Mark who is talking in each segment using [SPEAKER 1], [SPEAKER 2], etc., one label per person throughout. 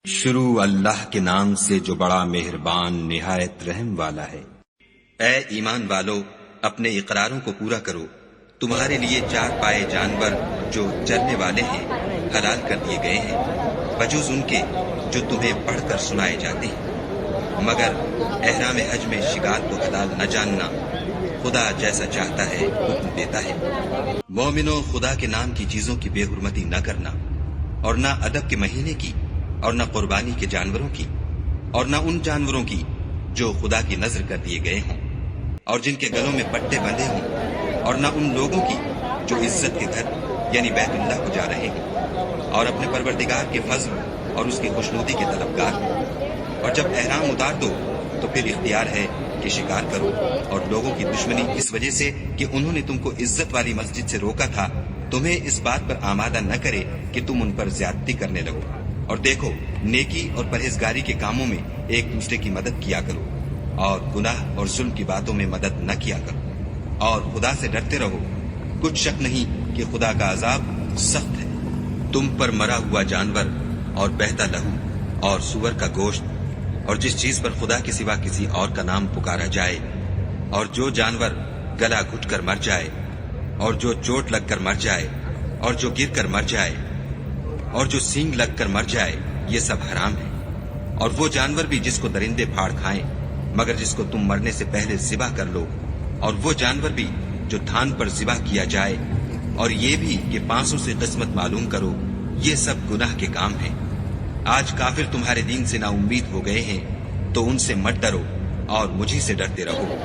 [SPEAKER 1] شروع اللہ کے نام سے جو بڑا مہربان نہایت رحم والا ہے۔ اے ایمان والو، اپنے اقراروں کو پورا کرو۔ تمہارے لیے چار پائے جانور جو چرنے والے ہیں حلال کر دیے گئے ہیں، بجز ان کے جو تمہیں پڑھ کر سنائے جاتے ہیں، مگر احرام حج میں شکار کو حلال نہ جاننا۔ خدا جیسا چاہتا ہے حکم دیتا ہے۔ مومنو، خدا کے نام کی چیزوں کی بے حرمتی نہ کرنا، اور نہ ادب کے مہینے کی، اور نہ قربانی کے جانوروں کی، اور نہ ان جانوروں کی جو خدا کی نذر کر دیے گئے ہوں اور جن کے گلوں میں پٹے بندھے ہوں، اور نہ ان لوگوں کی جو عزت کے گھر یعنی بیت اللہ کو جا رہے ہوں اور اپنے پروردگار کے فضل اور اس کی خوشنودی کے طلبگار ہوں۔ اور جب احرام اتار دو تو پھر اختیار ہے کہ شکار کرو، اور لوگوں کی دشمنی اس وجہ سے کہ انہوں نے تم کو عزت والی مسجد سے روکا تھا تمہیں اس بات پر آمادہ نہ کرے کہ تم ان پر زیادتی کرنے لگو۔ اور دیکھو، نیکی اور پرہیزگاری کے کاموں میں ایک دوسرے کی مدد کیا کرو، اور گناہ اور ظلم کی باتوں میں مدد نہ کیا کرو، اور خدا سے ڈرتے رہو۔ کچھ شک نہیں کہ خدا کا عذاب سخت ہے۔ تم پر مرا ہوا جانور اور بہتا لہو اور سور کا گوشت اور جس چیز پر خدا کے سوا کسی اور کا نام پکارا جائے، اور جو جانور گلا گھٹ کر مر جائے، اور جو چوٹ لگ کر مر جائے، اور جو گر کر مر جائے، اور جو سینگ لگ کر مر جائے، یہ سب حرام ہے۔ اور وہ جانور بھی جس کو درندے پھاڑ کھائیں، مگر جس کو تم مرنے سے پہلے ذبح کر لو، اور وہ جانور بھی جو تھان پر ذبح کیا جائے، اور یہ بھی کہ پانسوں سے قسمت معلوم کرو، یہ سب گناہ کے کام ہیں۔ آج کافر تمہارے دین سے نا امید ہو گئے ہیں تو ان سے مت ڈرو اور مجھی سے ڈرتے رہو۔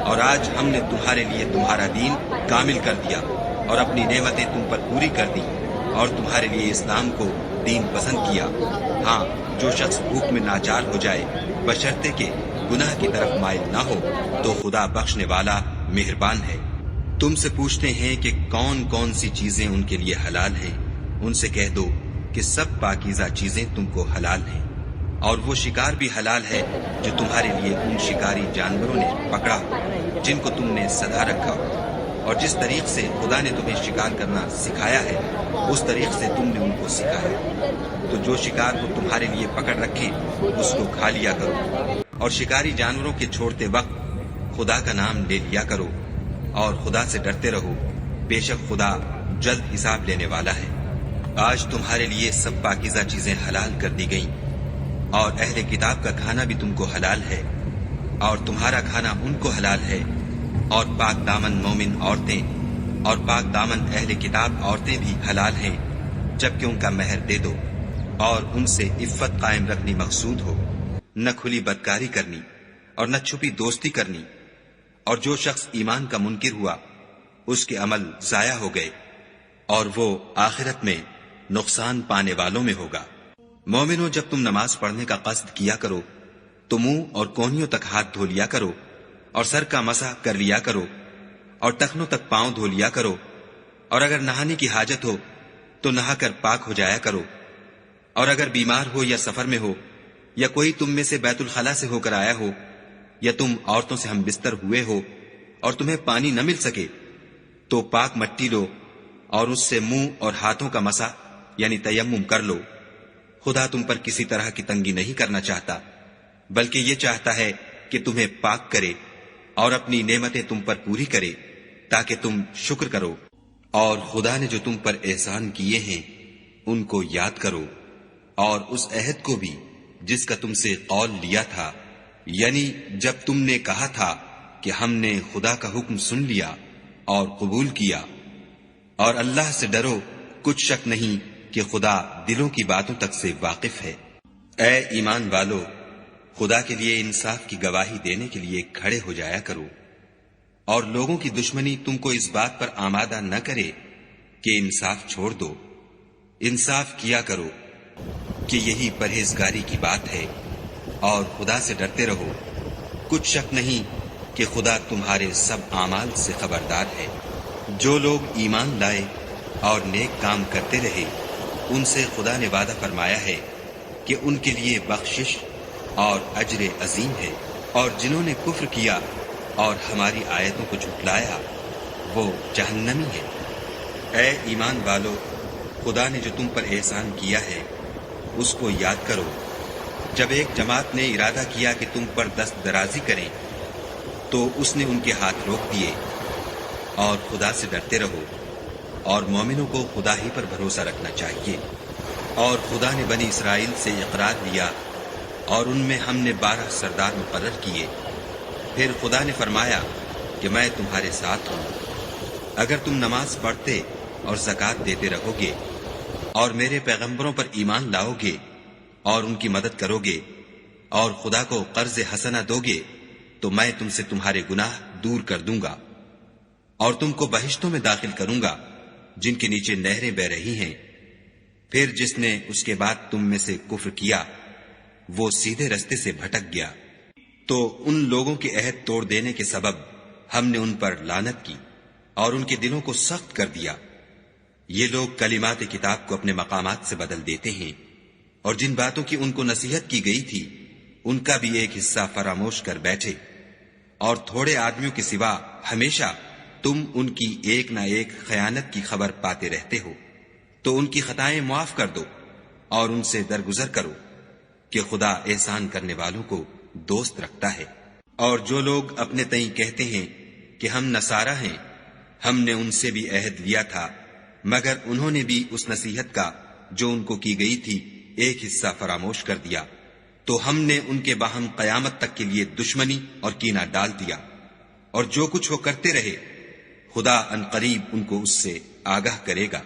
[SPEAKER 1] اور آج ہم نے تمہارے لیے تمہارا دین کامل کر دیا اور اپنی نعمتیں تم پر پوری کر دی، اور تمہارے لیے اسلام کو دین پسند کیا۔ ہاں، جو شخص بھوک میں ناچار ہو جائے بشرطے کہ گناہ کی طرف مائل نہ ہو تو خدا بخشنے والا مہربان ہے۔ تم سے پوچھتے ہیں کہ کون کون سی چیزیں ان کے لیے حلال ہیں، ان سے کہہ دو کہ سب پاکیزہ چیزیں تم کو حلال ہیں، اور وہ شکار بھی حلال ہے جو تمہارے لیے ان شکاری جانوروں نے پکڑا ہو جن کو تم نے سدھا رکھا ہو، اور جس طریق سے خدا نے تمہیں شکار کرنا سکھایا ہے اس طریق سے تم نے ان کو سکھایا۔ تو جو شکار کو تمہارے لیے پکڑ رکھیں اس کو کھا لیا کرو، اور شکاری جانوروں کے چھوڑتے وقت خدا کا نام لے لیا کرو، اور خدا سے ڈرتے رہو، بے شک خدا جلد حساب لینے والا ہے۔ آج تمہارے لیے سب پاکیزہ چیزیں حلال کر دی گئیں، اور اہل کتاب کا کھانا بھی تم کو حلال ہے، اور تمہارا کھانا ان کو حلال ہے، اور پاک دامن مومن عورتیں اور پاک دامن اہل کتاب عورتیں بھی حلال ہیں، جبکہ ان کا مہر دے دو، اور ان سے عفت قائم رکھنی مقصود ہو، نہ کھلی بدکاری کرنی اور نہ چھپی دوستی کرنی۔ اور جو شخص ایمان کا منکر ہوا اس کے عمل ضائع ہو گئے، اور وہ آخرت میں نقصان پانے والوں میں ہوگا۔ مومنو، جب تم نماز پڑھنے کا قصد کیا کرو تو منہ اور کونیوں تک ہاتھ دھو لیا کرو، اور سر کا مسح کر لیا کرو، اور ٹخنوں تک پاؤں دھو لیا کرو، اور اگر نہانے کی حاجت ہو تو نہا کر پاک ہو جایا کرو، اور اگر بیمار ہو یا سفر میں ہو، یا کوئی تم میں سے بیت الخلا سے ہو کر آیا ہو، یا تم عورتوں سے ہم بستر ہوئے ہو اور تمہیں پانی نہ مل سکے، تو پاک مٹی لو اور اس سے منہ اور ہاتھوں کا مسح یعنی تیمم کر لو۔ خدا تم پر کسی طرح کی تنگی نہیں کرنا چاہتا، بلکہ یہ چاہتا ہے کہ تمہیں پاک کرے اور اپنی نعمتیں تم پر پوری کرے تاکہ تم شکر کرو۔ اور خدا نے جو تم پر احسان کیے ہیں ان کو یاد کرو، اور اس عہد کو بھی جس کا تم سے قول لیا تھا، یعنی جب تم نے کہا تھا کہ ہم نے خدا کا حکم سن لیا اور قبول کیا۔ اور اللہ سے ڈرو، کچھ شک نہیں کہ خدا دلوں کی باتوں تک سے واقف ہے۔ اے ایمان والو، خدا کے لیے انصاف کی گواہی دینے کے لیے کھڑے ہو جایا کرو، اور لوگوں کی دشمنی تم کو اس بات پر آمادہ نہ کرے کہ انصاف چھوڑ دو۔ انصاف کیا کرو کہ یہی پرہیزگاری کی بات ہے، اور خدا سے ڈرتے رہو۔ کچھ شک نہیں کہ خدا تمہارے سب اعمال سے خبردار ہے۔ جو لوگ ایمان لائے اور نیک کام کرتے رہے ان سے خدا نے وعدہ فرمایا ہے کہ ان کے لیے بخشش اور اجر عظیم ہے، اور جنہوں نے کفر کیا اور ہماری آیتوں کو جھٹلایا وہ جہنمی ہے۔ اے ایمان والو، خدا نے جو تم پر احسان کیا ہے اس کو یاد کرو جب ایک جماعت نے ارادہ کیا کہ تم پر دست درازی کریں تو اس نے ان کے ہاتھ روک دیے، اور خدا سے ڈرتے رہو، اور مومنوں کو خدا ہی پر بھروسہ رکھنا چاہیے۔ اور خدا نے بنی اسرائیل سے اقرار لیا اور ان میں ہم نے 12 سردار مقرر کیے۔ پھر خدا نے فرمایا کہ میں تمہارے ساتھ ہوں، اگر تم نماز پڑھتے اور زکوٰۃ دیتے رہو گے اور میرے پیغمبروں پر ایمان لاؤ گے اور ان کی مدد کرو گے اور خدا کو قرض حسنہ دو گے تو میں تم سے تمہارے گناہ دور کر دوں گا اور تم کو بہشتوں میں داخل کروں گا جن کے نیچے نہریں بہ رہی ہیں۔ پھر جس نے اس کے بعد تم میں سے کفر کیا وہ سیدھے رستے سے بھٹک گیا، تو ان لوگوں کے عہد توڑ دینے کے سبب ہم نے ان پر لعنت کی اور ان کے دلوں کو سخت کر دیا۔ یہ لوگ کلمات کتاب کو اپنے مقامات سے بدل دیتے ہیں، اور جن باتوں کی ان کو نصیحت کی گئی تھی ان کا بھی ایک حصہ فراموش کر بیٹھے، اور تھوڑے آدمیوں کے سوا ہمیشہ تم ان کی ایک نہ ایک خیانت کی خبر پاتے رہتے ہو۔ تو ان کی خطائیں معاف کر دو اور ان سے درگزر کرو کہ خدا احسان کرنے والوں کو دوست رکھتا ہے۔ اور جو لوگ اپنے تئیں کہتے ہیں کہ ہم نصارہ ہیں، ہم نے ان سے بھی عہد لیا تھا، مگر انہوں نے بھی اس نصیحت کا جو ان کو کی گئی تھی ایک حصہ فراموش کر دیا، تو ہم نے ان کے باہم قیامت تک کے لیے دشمنی اور کینہ ڈال دیا۔ اور جو کچھ وہ کرتے رہے خدا عنقریب ان کو اس سے آگاہ کرے گا۔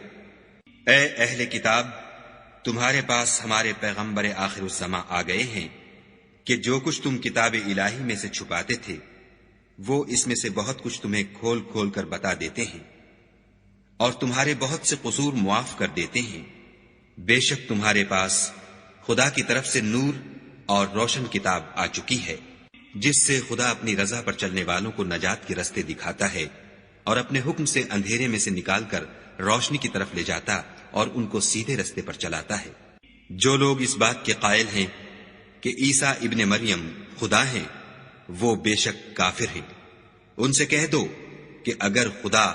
[SPEAKER 1] اے اہل کتاب، تمہارے پاس ہمارے پیغمبر آخر الزماں آ گئے ہیں کہ جو کچھ تم کتاب الہی میں سے چھپاتے تھے وہ اس میں سے بہت کچھ تمہیں کھول کھول کر بتا دیتے ہیں، اور تمہارے بہت سے قصور معاف کر دیتے ہیں۔ بے شک تمہارے پاس خدا کی طرف سے نور اور روشن کتاب آ چکی ہے، جس سے خدا اپنی رضا پر چلنے والوں کو نجات کے رستے دکھاتا ہے اور اپنے حکم سے اندھیرے میں سے نکال کر روشنی کی طرف لے جاتا اور ان کو سیدھے رستے پر چلاتا ہے۔ جو لوگ اس بات کے قائل ہیں کہ عیسیٰ ابن مریم خدا ہیں وہ بے شک کافر ہیں۔ ان سے کہہ دو کہ اگر خدا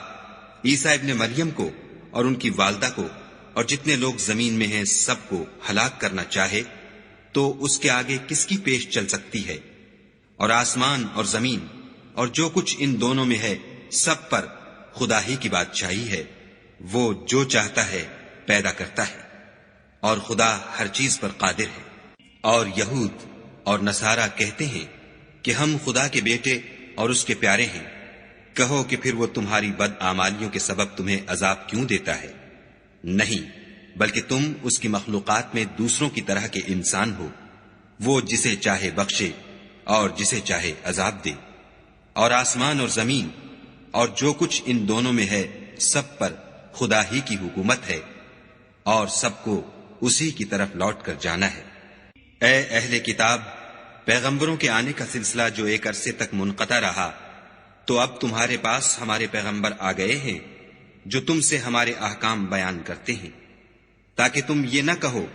[SPEAKER 1] عیسیٰ ابن مریم کو اور ان کی والدہ کو اور جتنے لوگ زمین میں ہیں سب کو ہلاک کرنا چاہے تو اس کے آگے کس کی پیش چل سکتی ہے؟ اور آسمان اور زمین اور جو کچھ ان دونوں میں ہے سب پر خدا ہی کی بادشاہی ہے، وہ جو چاہتا ہے پیدا کرتا ہے، اور خدا ہر چیز پر قادر ہے۔ اور یہود اور نصارہ کہتے ہیں کہ ہم خدا کے بیٹے اور اس کے پیارے ہیں۔ کہو کہ پھر وہ تمہاری بد اعمالیوں کے سبب تمہیں عذاب کیوں دیتا ہے؟ نہیں، بلکہ تم اس کی مخلوقات میں دوسروں کی طرح کے انسان ہو، وہ جسے چاہے بخشے اور جسے چاہے عذاب دے۔ اور آسمان اور زمین اور جو کچھ ان دونوں میں ہے سب پر خدا ہی کی حکومت ہے، اور سب کو اسی کی طرف لوٹ کر جانا ہے۔ اے اہل کتاب، پیغمبروں کے آنے کا سلسلہ جو ایک عرصے تک منقطع رہا، تو اب تمہارے پاس ہمارے پیغمبر آ گئے ہیں جو تم سے ہمارے احکام بیان کرتے ہیں، تاکہ تم یہ نہ کہو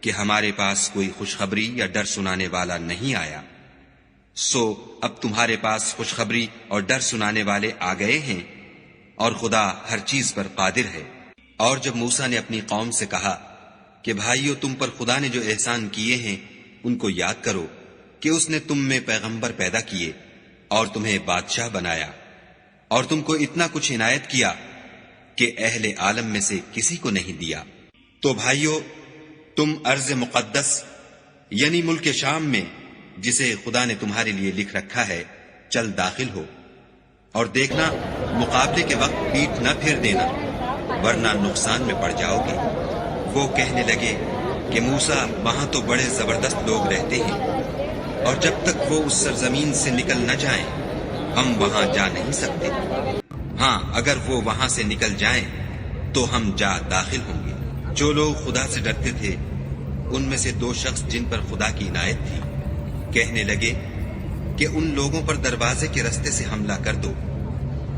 [SPEAKER 1] کہ ہمارے پاس کوئی خوشخبری یا ڈر سنانے والا نہیں آیا۔ سو اب تمہارے پاس خوشخبری اور ڈر سنانے والے آ گئے ہیں، اور خدا ہر چیز پر قادر ہے۔ اور جب موسیٰ نے اپنی قوم سے کہا کہ بھائیو، تم پر خدا نے جو احسان کیے ہیں ان کو یاد کرو کہ اس نے تم میں پیغمبر پیدا کیے اور تمہیں بادشاہ بنایا، اور تم کو اتنا کچھ عنایت کیا کہ اہل عالم میں سے کسی کو نہیں دیا۔ تو بھائیو، تم ارض مقدس یعنی ملک شام میں جسے خدا نے تمہارے لیے لکھ رکھا ہے چل داخل ہو، اور دیکھنا مقابلے کے وقت پیٹھ نہ پھیر دینا ورنہ نقصان میں پڑ جاؤ گے۔ وہ کہنے لگے کہ موسیٰ، وہاں تو بڑے زبردست لوگ رہتے ہیں، اور جب تک وہ اس سرزمین سے نکل نہ جائیں ہم وہاں جا نہیں سکتے۔ ہاں، اگر وہ وہاں سے نکل جائیں تو ہم جا داخل ہوں گے۔ جو لوگ خدا سے ڈرتے تھے ان میں سے 2 شخص جن پر خدا کی عنایت تھی کہنے لگے کہ ان لوگوں پر دروازے کے رستے سے حملہ کر دو۔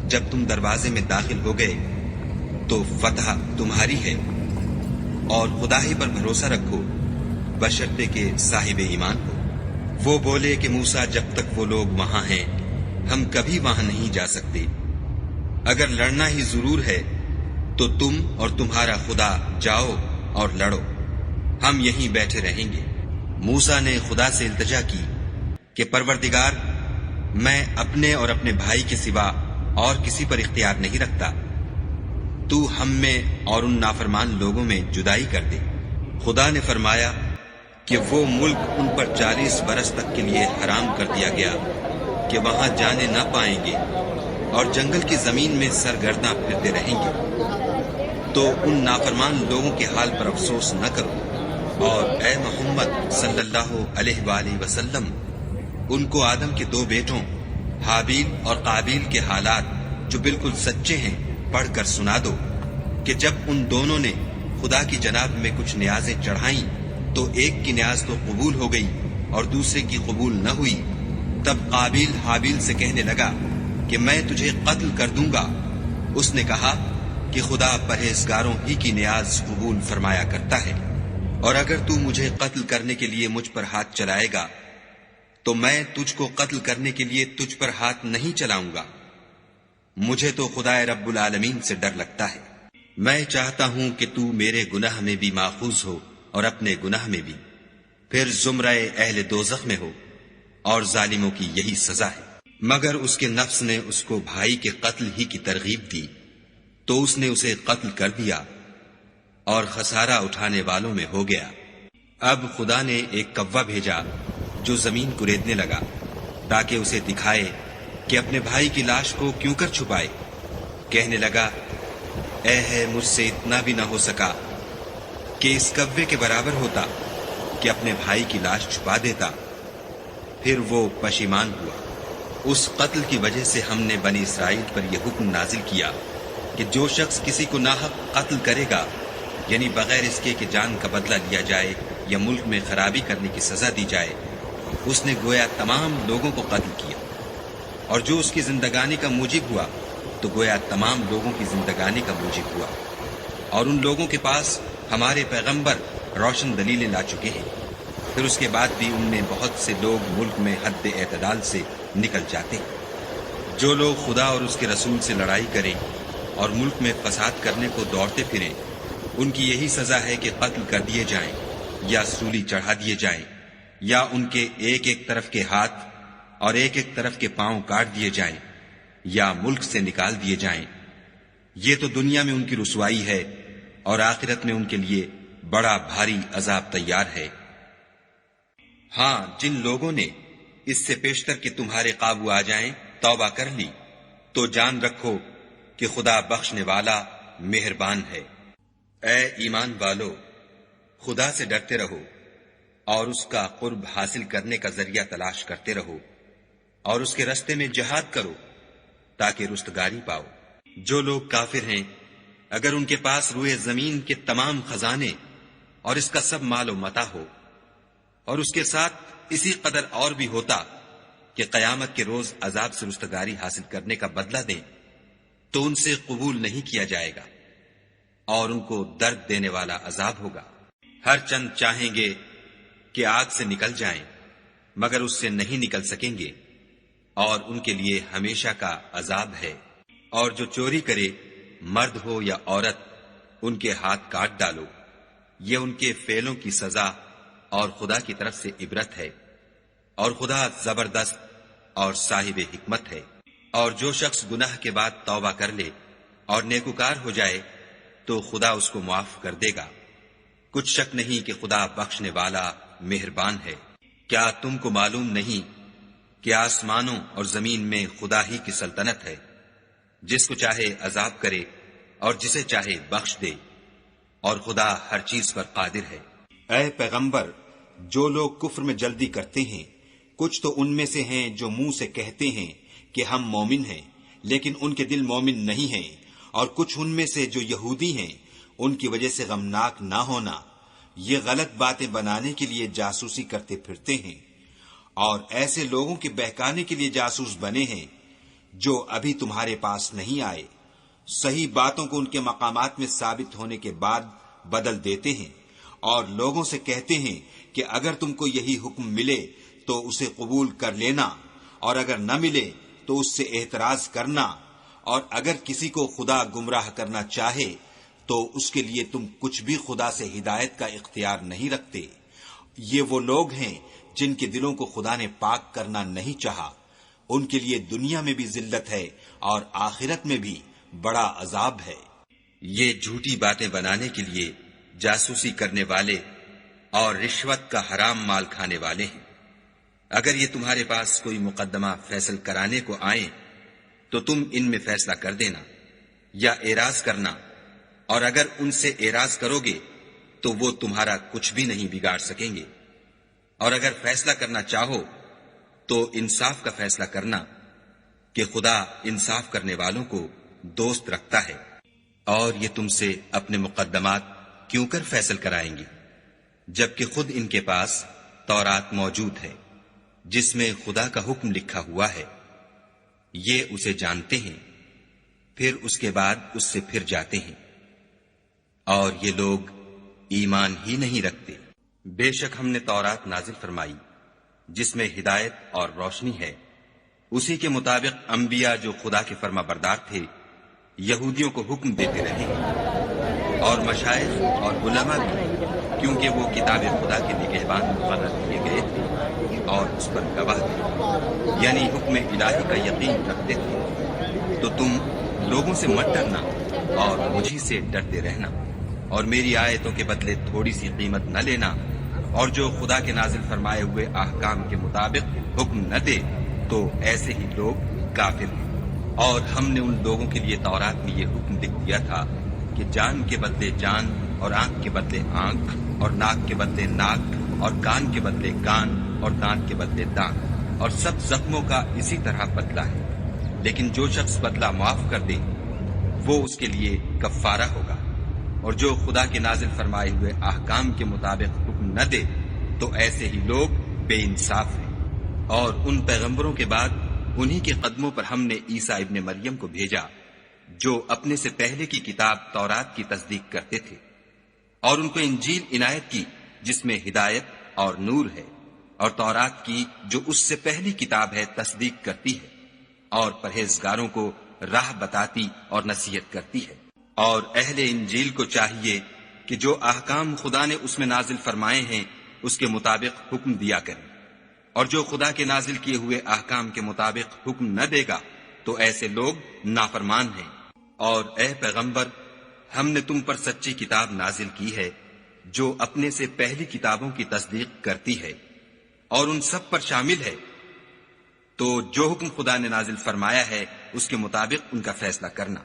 [SPEAKER 1] جب تم دروازے میں داخل ہو گئے تو فتح تمہاری ہے، اور خدا ہی پر بھروسہ رکھو بشرطے کہ صاحب ایمان ہو۔ وہ بولے کہ موسیٰ، جب تک وہ لوگ وہاں ہیں ہم کبھی وہاں نہیں جا سکتے۔ اگر لڑنا ہی ضرور ہے تو تم اور تمہارا خدا جاؤ اور لڑو، ہم یہیں بیٹھے رہیں گے۔ موسیٰ نے خدا سے التجا کی کہ پروردگار، میں اپنے اور اپنے بھائی کے سوا اور کسی پر اختیار نہیں رکھتا، تو ہم میں اور ان نافرمان لوگوں میں جدائی کر دے۔ خدا نے فرمایا کہ وہ ملک ان پر 40 برس تک کے لیے حرام کر دیا گیا کہ وہاں جانے نہ پائیں گے اور جنگل کی زمین میں سرگرداں پھرتے رہیں گے۔ تو ان نافرمان لوگوں کے حال پر افسوس نہ کرو، اور اے محمد صلی اللہ علیہ وآلہ وسلم، ان کو آدم کے 2 بیٹوں حابیل اور قابیل کے حالات جو بالکل سچے ہیں پڑھ کر سنا دو کہ جب ان دونوں نے خدا کی جناب میں کچھ نیازیں چڑھائیں تو ایک کی نیاز تو قبول ہو گئی اور دوسرے کی قبول نہ ہوئی۔ تب قابیل حابیل سے کہنے لگا کہ میں تجھے قتل کر دوں گا۔ اس نے کہا کہ خدا پرہیزگاروں ہی کی نیاز قبول فرمایا کرتا ہے، اور اگر تو مجھے قتل کرنے کے لیے مجھ پر ہاتھ چلائے گا تو میں تجھ کو قتل کرنے کے لیے تجھ پر ہاتھ نہیں چلاؤں گا۔ مجھے تو خدا رب العالمین سے ڈر لگتا ہے۔ میں چاہتا ہوں کہ تو میرے گناہ میں بھی ماخوذ ہو اور اپنے گناہ میں بھی، پھر زمرہ اہل دوزخ میں ہو، اور ظالموں کی یہی سزا ہے۔ مگر اس کے نفس نے اس کو بھائی کے قتل ہی کی ترغیب دی، تو اس نے اسے قتل کر دیا اور خسارہ اٹھانے والوں میں ہو گیا۔ اب خدا نے ایک کوا بھیجا جو زمین کریدنے لگا تاکہ اسے دکھائے کہ اپنے بھائی کی لاش کو کیوں کر چھپائے۔ کہنے لگا، اے ہے مجھ سے اتنا بھی نہ ہو سکا کہ اس کوے کے برابر ہوتا کہ اپنے بھائی کی لاش چھپا دیتا۔ پھر وہ پشیمان ہوا۔ اس قتل کی وجہ سے ہم نے بنی اسرائیل پر یہ حکم نازل کیا کہ جو شخص کسی کو ناحق قتل کرے گا، یعنی بغیر اس کے کہ جان کا بدلہ لیا جائے یا ملک میں خرابی کرنے کی سزا دی جائے، اس نے گویا تمام لوگوں کو قتل کیا، اور جو اس کی زندگانی کا موجب ہوا تو گویا تمام لوگوں کی زندگانی کا موجب ہوا۔ اور ان لوگوں کے پاس ہمارے پیغمبر روشن دلیلیں لا چکے ہیں، پھر اس کے بعد بھی ان میں بہت سے لوگ ملک میں حد اعتدال سے نکل جاتے ہیں۔ جو لوگ خدا اور اس کے رسول سے لڑائی کریں اور ملک میں فساد کرنے کو دوڑتے پھریں، ان کی یہی سزا ہے کہ قتل کر دیے جائیں یا سولی چڑھا دیے جائیں، یا ان کے ایک ایک طرف کے ہاتھ اور ایک ایک طرف کے پاؤں کاٹ دیے جائیں، یا ملک سے نکال دیے جائیں۔ یہ تو دنیا میں ان کی رسوائی ہے، اور آخرت میں ان کے لیے بڑا بھاری عذاب تیار ہے۔ ہاں، جن لوگوں نے اس سے پیشتر کہ تمہارے قابو آ جائیں توبہ کر لی، تو جان رکھو کہ خدا بخشنے والا مہربان ہے۔ اے ایمان والو، خدا سے ڈرتے رہو اور اس کا قرب حاصل کرنے کا ذریعہ تلاش کرتے رہو، اور اس کے رستے میں جہاد کرو تاکہ رستگاری پاؤ۔ جو لوگ کافر ہیں، اگر ان کے پاس روئے زمین کے تمام خزانے اور اس کا سب مال و متاع ہو، اور اس کے ساتھ اسی قدر اور بھی ہوتا کہ قیامت کے روز عذاب سے رستگاری حاصل کرنے کا بدلہ دیں، تو ان سے قبول نہیں کیا جائے گا، اور ان کو درد دینے والا عذاب ہوگا۔ ہر چند چاہیں گے کہ آگ سے نکل جائیں، مگر اس سے نہیں نکل سکیں گے، اور ان کے لیے ہمیشہ کا عذاب ہے۔ اور جو چوری کرے، مرد ہو یا عورت، ان کے ہاتھ کاٹ ڈالو۔ یہ ان کے فعلوں کی سزا اور خدا کی طرف سے عبرت ہے، اور خدا زبردست اور صاحب حکمت ہے۔ اور جو شخص گناہ کے بعد توبہ کر لے اور نیکوکار ہو جائے تو خدا اس کو معاف کر دے گا۔ کچھ شک نہیں کہ خدا بخشنے والا مہربان ہے۔ کیا تم کو معلوم نہیں کہ آسمانوں اور زمین میں خدا ہی کی سلطنت ہے، جس کو چاہے عذاب کرے اور جسے چاہے بخش دے، اور خدا ہر چیز پر قادر ہے۔ اے پیغمبر، جو لوگ کفر میں جلدی کرتے ہیں، کچھ تو ان میں سے ہیں جو منہ سے کہتے ہیں کہ ہم مومن ہیں، لیکن ان کے دل مومن نہیں ہیں، اور کچھ ان میں سے جو یہودی ہیں، ان کی وجہ سے غمناک نہ ہونا، یہ غلط باتیں بنانے کے لیے جاسوسی کرتے پھرتے ہیں، اور ایسے لوگوں کے بہکانے کے لیے جاسوس بنے ہیں جو ابھی تمہارے پاس نہیں آئے، صحیح باتوں کو ان کے مقامات میں ثابت ہونے کے بعد بدل دیتے ہیں، اور لوگوں سے کہتے ہیں کہ اگر تم کو یہی حکم ملے تو اسے قبول کر لینا، اور اگر نہ ملے تو اس سے اعتراض کرنا، اور اگر کسی کو خدا گمراہ کرنا چاہے
[SPEAKER 2] تو اس کے لیے تم کچھ بھی خدا سے ہدایت کا اختیار نہیں رکھتے۔ یہ وہ لوگ ہیں جن کے دلوں کو خدا نے پاک کرنا نہیں چاہا، ان کے لیے دنیا میں بھی ذلت ہے اور آخرت میں بھی بڑا عذاب ہے۔
[SPEAKER 1] یہ جھوٹی باتیں بنانے کے لیے جاسوسی کرنے والے اور رشوت کا حرام مال کھانے والے ہیں۔ اگر یہ تمہارے پاس کوئی مقدمہ فیصل کرانے کو آئیں تو تم ان میں فیصلہ کر دینا یا اعراض کرنا، اور اگر ان سے اعراض کرو گے تو وہ تمہارا کچھ بھی نہیں بگاڑ سکیں گے، اور اگر فیصلہ کرنا چاہو تو انصاف کا فیصلہ کرنا کہ خدا انصاف کرنے والوں کو دوست رکھتا ہے۔ اور یہ تم سے اپنے مقدمات کیوں کر فیصل کرائیں گے جبکہ خود ان کے پاس تورات موجود ہے جس میں خدا کا حکم لکھا ہوا ہے۔ یہ اسے جانتے ہیں، پھر اس کے بعد اس سے پھر جاتے ہیں، اور یہ لوگ ایمان ہی نہیں رکھتے۔ بے شک ہم نے تورات نازل فرمائی جس میں ہدایت اور روشنی ہے، اسی کے مطابق انبیاء جو خدا کے فرما بردار تھے یہودیوں کو حکم دیتے رہے ہیں، اور مشائخ اور علماء بھی، کیونکہ وہ کتاب خدا کے نگہبان مقرر کیے گئے تھے اور اس پر گواہ تھے، یعنی حکم الہی کا یقین رکھتے تھے۔ تو تم لوگوں سے مت ڈرنا اور مجھی سے ڈرتے رہنا، اور میری آیتوں کے بدلے تھوڑی سی قیمت نہ لینا، اور جو خدا کے نازل فرمائے ہوئے احکام کے مطابق حکم نہ دے تو ایسے ہی لوگ کافر ہیں۔ اور ہم نے ان لوگوں کے لیے تورات میں یہ حکم لکھ دیا تھا کہ جان کے بدلے جان، اور آنکھ کے بدلے آنکھ، اور ناک کے بدلے ناک، اور کان کے بدلے کان، اور دانت کے بدلے دانت، اور سب زخموں کا اسی طرح بدلہ ہے۔ لیکن جو شخص بدلہ معاف کر دے وہ اس کے لیے کفارہ ہوگا، اور جو خدا کے نازل فرمائے ہوئے احکام کے مطابق حکم نہ دے تو ایسے ہی لوگ بے انصاف ہیں۔ اور ان پیغمبروں کے بعد انہی کے قدموں پر ہم نے عیسیٰ ابن مریم کو بھیجا جو اپنے سے پہلے کی کتاب تورات کی تصدیق کرتے تھے، اور ان کو انجیل عنایت کی جس میں ہدایت اور نور ہے، اور تورات کی جو اس سے پہلی کتاب ہے تصدیق کرتی ہے، اور پرہیزگاروں کو راہ بتاتی اور نصیحت کرتی ہے۔ اور اہل انجیل کو چاہیے کہ جو احکام خدا نے اس میں نازل فرمائے ہیں اس کے مطابق حکم دیا کریں، اور جو خدا کے نازل کیے ہوئے احکام کے مطابق حکم نہ دے گا تو ایسے لوگ نافرمان ہیں۔ اور اے پیغمبر، ہم نے تم پر سچی کتاب نازل کی ہے جو اپنے سے پہلی کتابوں کی تصدیق کرتی ہے اور ان سب پر شامل ہے، تو جو حکم خدا نے نازل فرمایا ہے اس کے مطابق ان کا فیصلہ کرنا،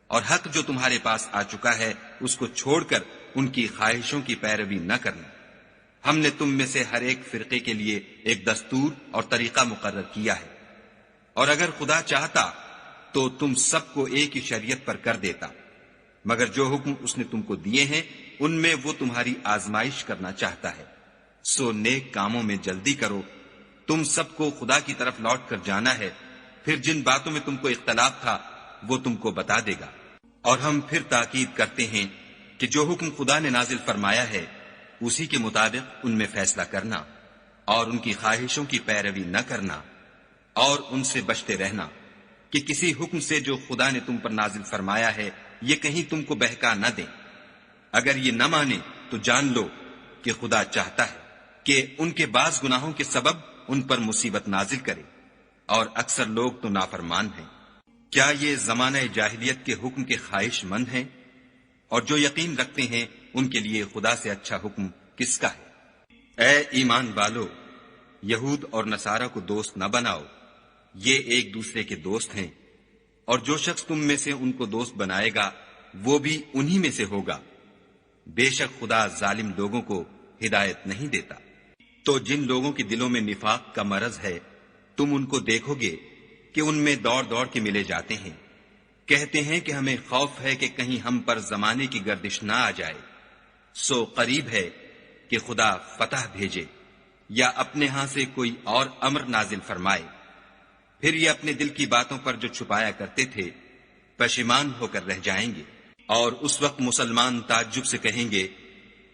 [SPEAKER 1] اور حق جو تمہارے پاس آ چکا ہے اس کو چھوڑ کر ان کی خواہشوں کی پیروی نہ کرنا۔ ہم نے تم میں سے ہر ایک فرقے کے لیے ایک دستور اور طریقہ مقرر کیا ہے، اور اگر خدا چاہتا تو تم سب کو ایک ہی شریعت پر کر دیتا، مگر جو حکم اس نے تم کو دیے ہیں ان میں وہ تمہاری آزمائش کرنا چاہتا ہے۔ سو نیک کاموں میں جلدی کرو، تم سب کو خدا کی طرف لوٹ کر جانا ہے، پھر جن باتوں میں تم کو اختلاف تھا وہ تم کو بتا دے گا۔ اور ہم پھر تاکید کرتے ہیں کہ جو حکم خدا نے نازل فرمایا ہے اسی کے مطابق ان میں فیصلہ کرنا، اور ان کی خواہشوں کی پیروی نہ کرنا، اور ان سے بچتے رہنا کہ کسی حکم سے جو خدا نے تم پر نازل فرمایا ہے یہ کہیں تم کو بہکا نہ دیں۔ اگر یہ نہ مانے تو جان لو کہ خدا چاہتا ہے کہ ان کے بعض گناہوں کے سبب ان پر مصیبت نازل کرے، اور اکثر لوگ تو نافرمان ہیں۔ کیا یہ زمانہ جاہلیت کے حکم کے خواہش مند ہیں؟ اور جو یقین رکھتے ہیں ان کے لیے خدا سے اچھا حکم کس کا ہے؟ اے ایمان والو، یہود اور نصارہ کو دوست نہ بناؤ، یہ ایک دوسرے کے دوست ہیں، اور جو شخص تم میں سے ان کو دوست بنائے گا وہ بھی انہی میں سے ہوگا۔ بے شک خدا ظالم لوگوں کو ہدایت نہیں دیتا۔ تو جن لوگوں کے دلوں میں نفاق کا مرض ہے تم ان کو دیکھو گے کہ ان میں دوڑ دوڑ کے ملے جاتے ہیں، کہتے ہیں کہ ہمیں خوف ہے کہ کہیں ہم پر زمانے کی گردش نہ آ جائے۔ سو قریب ہے کہ خدا فتح بھیجے یا اپنے ہاں سے کوئی اور امر نازل فرمائے، پھر یہ اپنے دل کی باتوں پر جو چھپایا کرتے تھے پشیمان ہو کر رہ جائیں گے۔ اور اس وقت مسلمان تعجب سے کہیں گے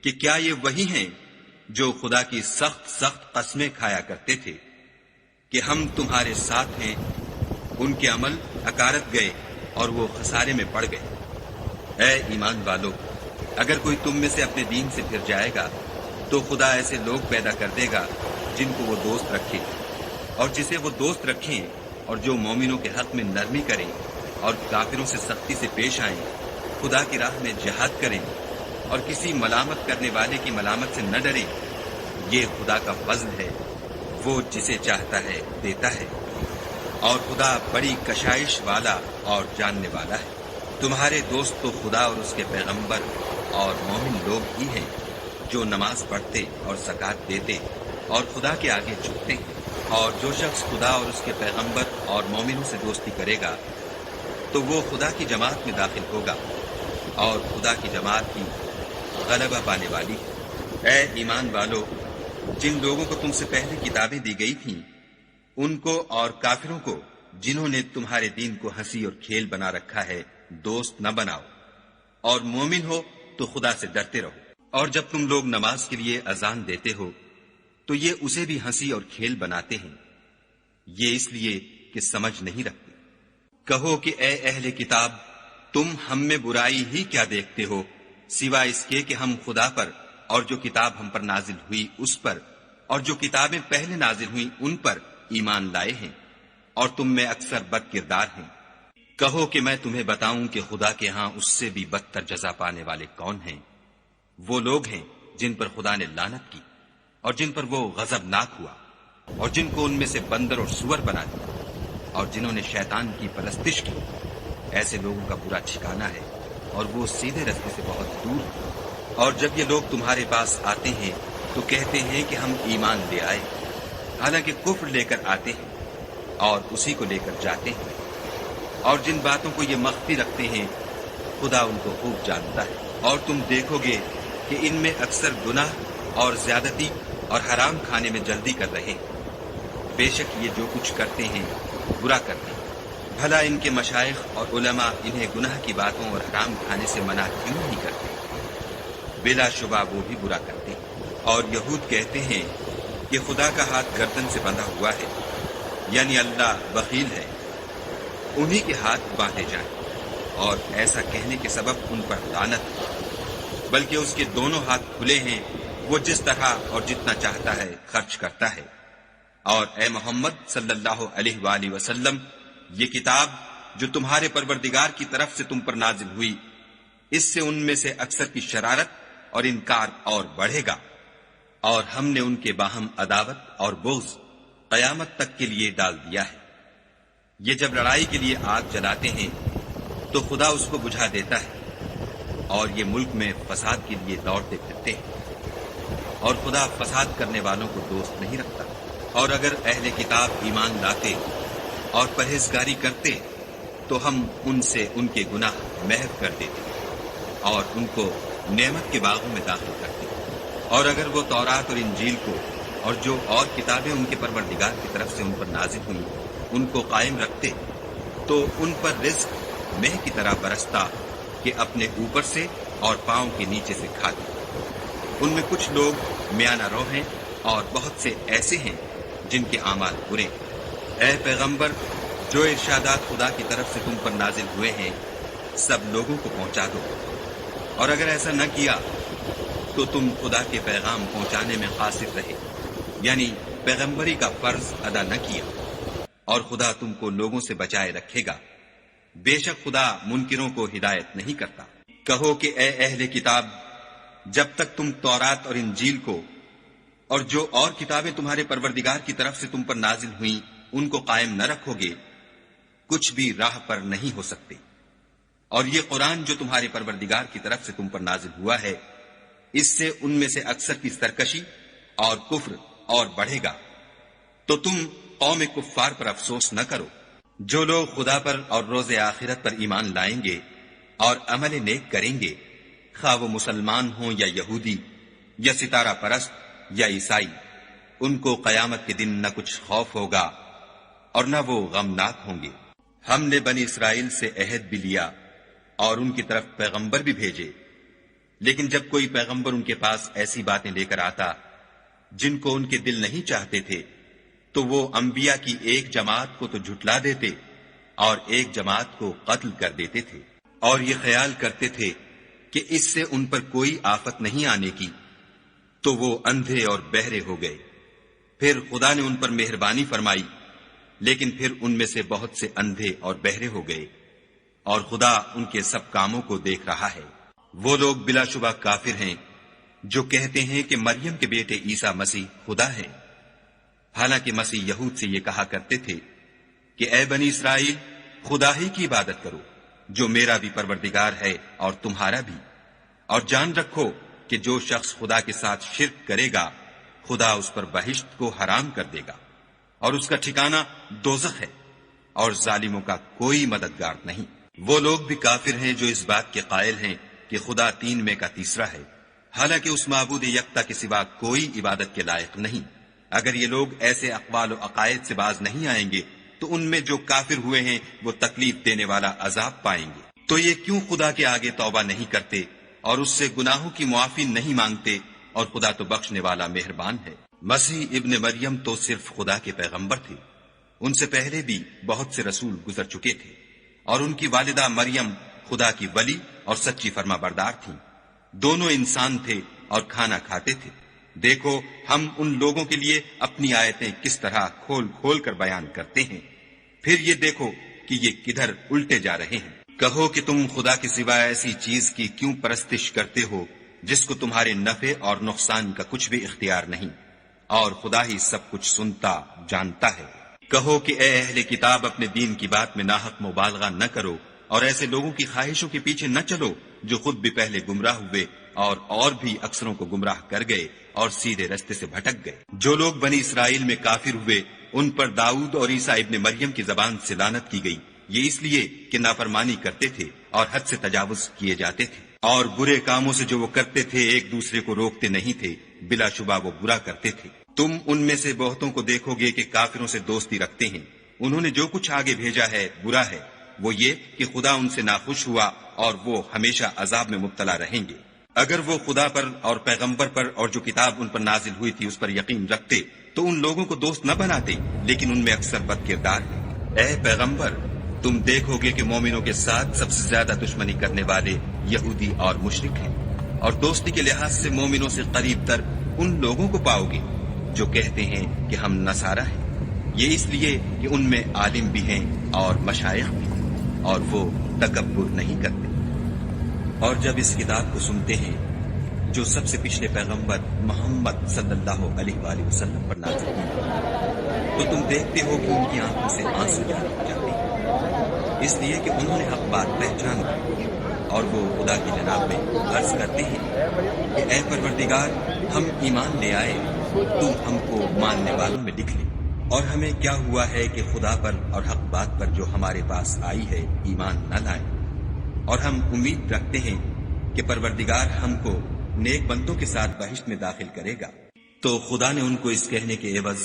[SPEAKER 1] کہ کیا یہ وہی ہیں جو خدا کی سخت سخت قسمیں کھایا کرتے تھے کہ ہم تمہارے ساتھ ہیں؟ ان کے عمل اکارت گئے اور وہ خسارے میں پڑ گئے۔ اے ایمان والو، اگر کوئی تم میں سے اپنے دین سے پھر جائے گا تو خدا ایسے لوگ پیدا کر دے گا جن کو وہ دوست رکھے، اور جسے وہ دوست رکھیں، اور جو مومنوں کے حق میں نرمی کریں اور کافروں سے سختی سے پیش آئیں، خدا کی راہ میں جہاد کریں اور کسی ملامت کرنے والے کی ملامت سے نہ ڈریں۔ یہ خدا کا فضل ہے، وہ جسے چاہتا ہے دیتا ہے، اور خدا بڑی کشائش والا اور جاننے والا ہے۔ تمہارے دوست تو خدا اور اس کے پیغمبر اور مومن لوگ ہی ہیں جو نماز پڑھتے اور زکوٰۃ دیتے اور خدا کے آگے جھکتے ہیں، اور جو شخص خدا اور اس کے پیغمبر اور مومنوں سے دوستی کرے گا تو وہ خدا کی جماعت میں داخل ہوگا، اور خدا کی جماعت ہی غلبہ پانے والی ہے۔ اے ایمان والو، جن لوگوں کو تم سے پہلے کتابیں دی گئی تھیں ان کو اور کافروں کو جنہوں نے تمہارے دین کو ہنسی اور کھیل بنا رکھا ہے دوست نہ بناؤ، اور مومن ہو تو خدا سے ڈرتے رہو۔ اور جب تم لوگ نماز کے لیے اذان دیتے ہو تو یہ اسے بھی ہنسی اور کھیل بناتے ہیں، یہ اس لیے کہ سمجھ نہیں رکھتے۔ کہو کہ اے اہل کتاب، تم ہم میں برائی ہی کیا دیکھتے ہو سوائے اس کے کہ ہم خدا پر اور جو کتاب ہم پر نازل ہوئی اس پر اور جو کتابیں پہلے نازل ہوئیں ان پر ایمان لائے ہیں، اور تم میں اکثر بد کردار ہیں۔ کہو کہ میں تمہیں بتاؤں کہ خدا کے ہاں اس سے بھی بدتر جزا پانے والے کون ہیں؟ وہ لوگ ہیں جن پر خدا نے لعنت کی اور جن پر وہ غضبناک ہوا، اور جن کو ان میں سے بندر اور سور بنا دیا، اور جنہوں نے شیطان کی پرستش کی۔ ایسے لوگوں کا برا ٹھکانہ ہے، اور وہ سیدھے رستے سے بہت دور ہیں۔ اور جب یہ لوگ تمہارے پاس آتے ہیں تو کہتے ہیں کہ ہم ایمان لے آئے، حالانکہ کفر لے کر آتے ہیں اور اسی کو لے کر جاتے ہیں، اور جن باتوں کو یہ مخفی رکھتے ہیں خدا ان کو خوب جانتا ہے۔ اور تم دیکھو گے کہ ان میں اکثر گناہ اور زیادتی اور حرام کھانے میں جلدی کر رہے ہیں۔ بے شک یہ جو کچھ کرتے ہیں برا کرتے ہیں۔ بھلا ان کے مشائخ اور علماء انہیں گناہ کی باتوں اور حرام کھانے سے منع کیوں نہیں کرتے؟ بلا شبہ وہ بھی برا کرتے ہیں۔ اور یہود کہتے ہیں کہ خدا کا ہاتھ گردن سے بندھا ہوا ہے، یعنی اللہ بخیل ہے، انہی کے ہاتھ باندھے جائیں، اور ایسا کہنے کے سبب ان پر لعنت ہے۔ بلکہ اس کے دونوں ہاتھ کھلے ہیں، وہ جس طرح اور جتنا چاہتا ہے خرچ کرتا ہے۔ اور اے محمد صلی اللہ علیہ وآلہ وسلم، یہ کتاب جو تمہارے پروردگار کی طرف سے تم پر نازل ہوئی، اس سے ان میں سے اکثر کی شرارت اور انکار اور بڑھے گا، اور ہم نے ان کے باہم عداوت اور بغض قیامت تک کے لیے ڈال دیا ہے۔ یہ جب لڑائی کے لیے آگ جلاتے ہیں تو خدا اس کو بجھا دیتا ہے، اور یہ ملک میں فساد کے لیے دوڑتے پھرتے ہیں، اور خدا فساد کرنے والوں کو دوست نہیں رکھتا۔ اور اگر اہل کتاب ایمان لاتے اور پرہیزگاری کرتے تو ہم ان سے ان کے گناہ محو کر دیتے اور ان کو نعمت کے باغوں میں داخل کرتے۔ اور اگر وہ تورات اور انجیل کو اور جو اور کتابیں ان کے پروردگار کی طرف سے ان پر نازل ہوئیں ان کو قائم رکھتے تو ان پر رزق مہ کی طرح برستا کہ اپنے اوپر سے اور پاؤں کے نیچے سے کھاتے۔ ان میں کچھ لوگ میانہ رو ہیں اور بہت سے ایسے ہیں جن کے اعمال برے۔ اے پیغمبر، جو ارشادات خدا کی طرف سے تم پر نازل ہوئے ہیں سب لوگوں کو پہنچا دو، اور اگر ایسا نہ کیا تو تم خدا کے پیغام پہنچانے میں قاصر رہے، یعنی پیغمبری کا فرض ادا نہ کیا، اور خدا تم کو لوگوں سے بچائے رکھے گا۔ بے شک خدا منکروں کو ہدایت نہیں کرتا۔ کہو کہ اے اہل کتاب، جب تک تم تورات اور انجیل کو اور جو اور کتابیں تمہارے پروردگار کی طرف سے تم پر نازل ہوئیں ان کو قائم نہ رکھو گے کچھ بھی راہ پر نہیں ہو سکتے۔ اور یہ قرآن جو تمہارے پروردگار کی طرف سے تم پر نازل ہوا ہے، اس سے ان میں سے اکثر کی سرکشی اور کفر اور بڑھے گا، تو تم قوم کفار پر افسوس نہ کرو۔ جو لوگ خدا پر اور روز آخرت پر ایمان لائیں گے اور عمل نیک کریں گے، خواہ وہ مسلمان ہوں یا یہودی یا ستارہ پرست یا عیسائی، ان کو قیامت کے دن نہ کچھ خوف ہوگا اور نہ وہ غمناک ہوں گے۔ ہم نے بنی اسرائیل سے عہد بھی لیا اور ان کی طرف پیغمبر بھی بھیجے، لیکن جب کوئی پیغمبر ان کے پاس ایسی باتیں لے کر آتا جن کو ان کے دل نہیں چاہتے تھے تو وہ انبیاء کی ایک جماعت کو تو جھٹلا دیتے اور ایک جماعت کو قتل کر دیتے تھے۔ اور یہ خیال کرتے تھے کہ اس سے ان پر کوئی آفت نہیں آنے کی، تو وہ اندھے اور بہرے ہو گئے۔ پھر خدا نے ان پر مہربانی فرمائی، لیکن پھر ان میں سے بہت سے اندھے اور بہرے ہو گئے، اور خدا ان کے سب کاموں کو دیکھ رہا ہے۔ وہ لوگ بلا شبہ کافر ہیں جو کہتے ہیں کہ مریم کے بیٹے عیسیٰ مسیح خدا ہے، حالانکہ مسیح یہود سے یہ کہا کرتے تھے کہ اے بنی اسرائیل، خدا ہی کی عبادت کرو جو میرا بھی پروردگار ہے اور تمہارا بھی، اور جان رکھو کہ جو شخص خدا کے ساتھ شرک کرے گا خدا اس پر بہشت کو حرام کر دے گا، اور اس کا ٹھکانہ دوزخ ہے، اور ظالموں کا کوئی مددگار نہیں۔ وہ لوگ بھی کافر ہیں جو اس بات کے قائل ہیں کہ خدا تین میں کا تیسرا ہے، حالانکہ اس معبود یکتا کے سوا کوئی عبادت کے لائق نہیں۔ اگر یہ لوگ ایسے اقوال و عقائد سے باز نہیں آئیں گے تو ان میں جو کافر ہوئے ہیں وہ تکلیف دینے والا عذاب پائیں گے۔ تو یہ کیوں خدا کے آگے توبہ نہیں کرتے اور اس سے گناہوں کی معافی نہیں مانگتے، اور خدا تو بخشنے والا مہربان ہے۔ مسیح ابن مریم تو صرف خدا کے پیغمبر تھے، ان سے پہلے بھی بہت سے رسول گزر چکے تھے، اور ان کی والدہ مریم خدا کی ولی اور سچی فرما بردار تھیں۔ دونوں انسان تھے اور کھانا کھاتے تھے۔ دیکھو ہم ان لوگوں کے لیے اپنی آیتیں کس طرح کھول کھول کر بیان کرتے ہیں، پھر یہ دیکھو کہ یہ کدھر الٹے جا رہے ہیں۔ کہو کہ تم خدا کے سوا ایسی چیز کی کیوں پرستش کرتے ہو جس کو تمہارے نفع اور نقصان کا کچھ بھی اختیار نہیں، اور خدا ہی سب کچھ سنتا جانتا ہے۔ کہو کہ اے اہل کتاب، اپنے دین کی بات میں ناحق مبالغہ نہ کرو، اور ایسے لوگوں کی خواہشوں کے پیچھے نہ چلو جو خود بھی پہلے گمراہ ہوئے اور بھی اکثروں کو گمراہ کر گئے اور سیدھے رستے سے بھٹک گئے۔ جو لوگ بنی اسرائیل میں کافر ہوئے ان پر داؤد اور عیسیٰ ابن مریم کی زبان سے لعنت کی گئی، یہ اس لیے کہ نافرمانی کرتے تھے اور حد سے تجاوز کیے جاتے تھے، اور برے کاموں سے جو وہ کرتے تھے ایک دوسرے کو روکتے نہیں تھے، بلا شبہ وہ برا کرتے تھے۔ تم ان میں سے بہتوں کو دیکھو گے کہ کافروں سے دوستی رکھتے ہیں، انہوں نے جو کچھ آگے بھیجا ہے برا ہے، وہ یہ کہ خدا ان سے ناخوش ہوا اور وہ ہمیشہ عذاب میں مبتلا رہیں گے۔ اگر وہ خدا پر اور پیغمبر پر اور جو کتاب ان پر نازل ہوئی تھی اس پر یقین رکھتے تو ان لوگوں کو دوست نہ بناتے، لیکن ان میں اکثر بد کردار ہیں۔ اے پیغمبر، تم دیکھو گے کہ مومنوں کے ساتھ سب سے زیادہ دشمنی کرنے والے یہودی اور مشرک ہیں، اور دوستی کے لحاظ سے مومنوں سے قریب تر ان لوگوں کو پاؤ گے جو کہتے ہیں کہ ہم نصارہ ہیں، یہ اس لیے کہ ان میں عالم بھی ہیں اور مشائخ بھی، اور وہ تکبر نہیں کرتے۔ اور جب اس کتاب کو سنتے ہیں جو سب سے پچھلے پیغمبر محمد صلی اللہ علیہ وآلہ وسلم پر نازل ہوئی، تو تم دیکھتے ہو کہ ان کی آنکھوں سے آنسو جاتے ہیں، اس لیے کہ انہوں نے حق بات پہچان لی، اور وہ خدا کی جناب میں عرض کرتے ہیں کہ اے پروردگار، ہم ایمان لے آئے، تو ہم کو ماننے والوں میں لکھ لے۔ اور ہمیں کیا ہوا ہے کہ خدا پر اور حق بات پر جو ہمارے پاس آئی ہے ایمان نہ لائیں، اور ہم امید رکھتے ہیں کہ پروردگار ہم کو نیک بندوں کے ساتھ بہشت میں داخل کرے گا۔ تو خدا نے ان کو اس کہنے کے عوض